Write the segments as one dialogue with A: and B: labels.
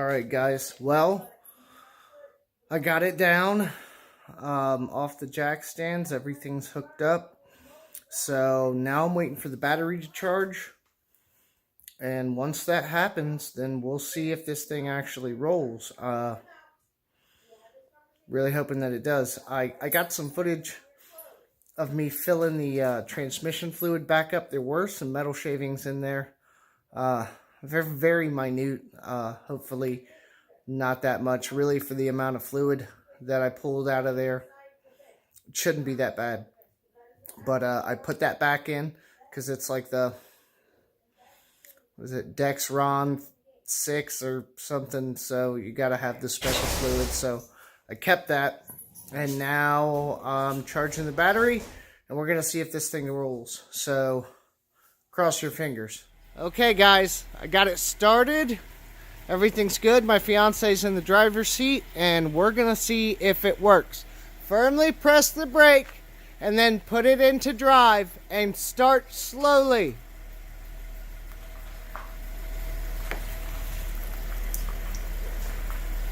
A: Alright guys, well, I got it down off the jack stands. Everything's hooked up. So now I'm waiting for the battery to charge. And once that happens, then we'll see if this thing actually rolls. Really hoping that it does. I got some footage of me filling the transmission fluid back up. There were some metal shavings in there. Very, very minute. Hopefully not that much. Really, for the amount of fluid that I pulled out of there, it shouldn't be that bad. But I put that back in because it's like the, was it Dexron 6 or something, so you got to have the special fluid. So I kept that, and now I'm charging the battery, and we're going to see if this thing rolls. So cross your fingers. Okay guys, I got it started. Everything's good. My fiance's in the driver's seat, and we're going to see if it works. Firmly press the brake, and then put it into drive, and start slowly.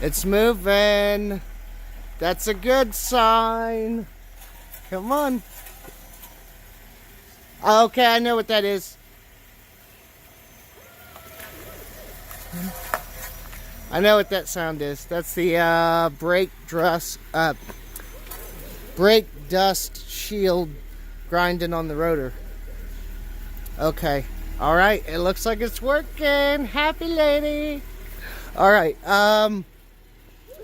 A: It's moving. That's a good sign. Come on. Okay, I know what that is. I know what that sound is. That's the brake dust shield grinding on the rotor. Okay. All right. It looks like it's working. Happy lady. All right.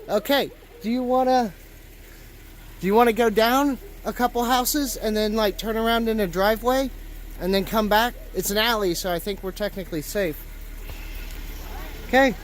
A: Okay. Do you wanna go down a couple houses and then like turn around in a driveway and then come back? It's an alley, so I think we're technically safe. Okay.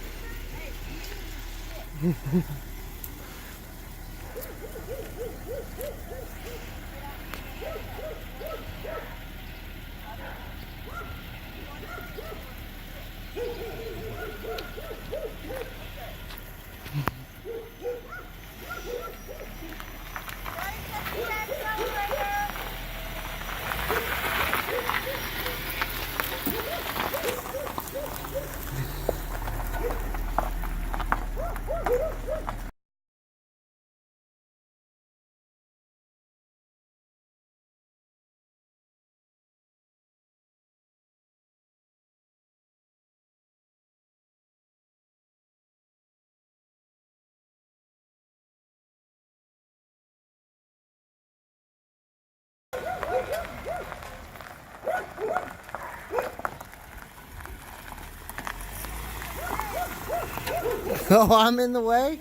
A: Oh, I'm in the way?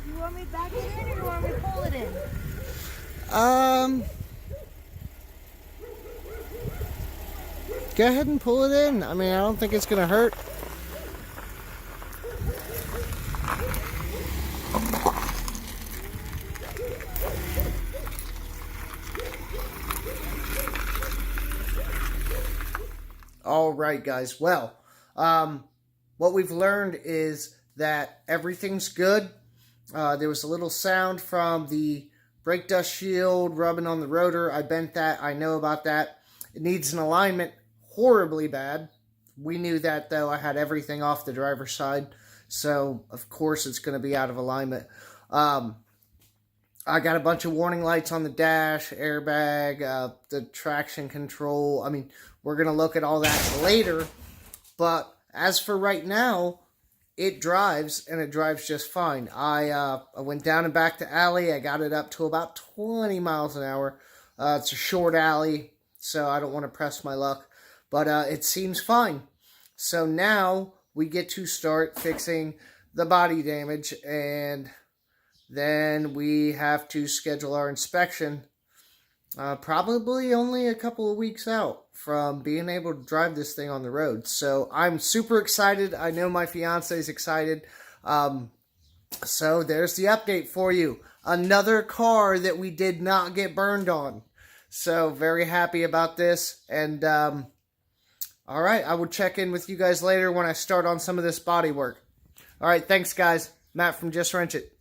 B: You want me to back it in, or you want me to pull it in?
A: Go ahead and pull it in. I mean, I don't think it's gonna hurt. All right, guys. Well, what we've learned is that everything's good. There was a little sound from the brake dust shield rubbing on the rotor. I bent that. I know about that. It needs an alignment horribly bad. We knew that, though. I had everything off the driver's side, so of course it's going to be out of alignment. I got a bunch of warning lights on the dash, airbag, the traction control. I mean, we're going to look at all that later. But as for right now, it drives, and it drives just fine. I went down and back to alley. I got it up to about 20 miles an hour. It's a short alley, so I don't want to press my luck. But it seems fine. So now we get to start fixing the body damage, and then we have to schedule our inspection, probably only a couple of weeks out from being able to drive this thing on the road. So I'm super excited. I know my fiance is excited. So there's the update for you. Another car that we did not get burned on. So very happy about this. And all right, I will check in with you guys later when I start on some of this body work. All right, thanks guys. Matt from Just Wrench It.